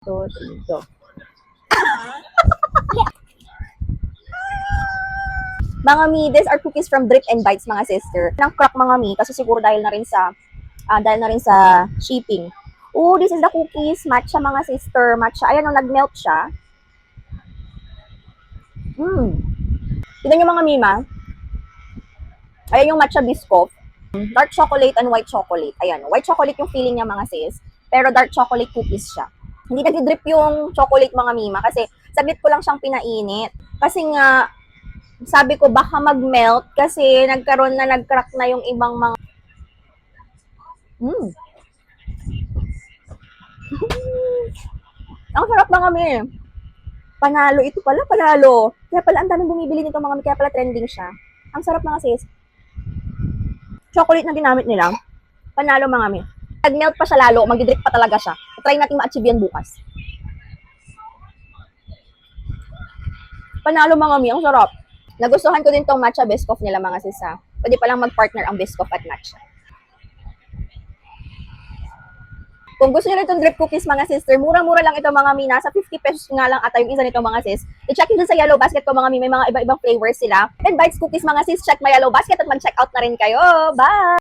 2, 3, go. Mga mi, these are cookies from Drip and Bites, mga sister. Nang crack, mga mi, kasi siguro dahil na rin sa shipping. Oh, this is the cookies. Matcha, mga sister. Matcha. Ayan, oh, nag-melt siya. Tignan nyo, mga mima. Ayan yung matcha biscoff. Dark chocolate and white chocolate. Ayan, white chocolate yung feeling niya, mga sis. Pero dark chocolate cookies siya. Hindi nag-drip yung chocolate, mga mima, kasi saglit ko lang siyang pinainit. Kasi nga, sabi ko baka mag-melt kasi nag-crack na yung ibang mga Ang sarap, mga mi. Panalo ito pala, panalo. Kaya pala ang daming bumibili nito, mga mi, kaya pala trending siya. Ang sarap, mga sis. Chocolate na ginamit nila. Panalo, mga mi. Nag-melt pa siya lalo, mag-drip pa talaga siya. Try natin ma-achieve yan bukas. Panalo, mga mi, ang sarap. Nagustuhan ko din tong matcha biscoff nila, mga sis, ha. Pwede palang mag-partner ang biscoff at matcha. Kung gusto niyo itong drip cookies, mga sister, murang-mura lang ito, mga mi. Nasa 50 pesos nga lang ata yung isa nito, mga sis. I-check nyo dun sa yellow basket ko, mga mi. May mga iba-ibang flavors sila. And Bites cookies, mga sis. Check my yellow basket at mag-check out na rin kayo. Bye!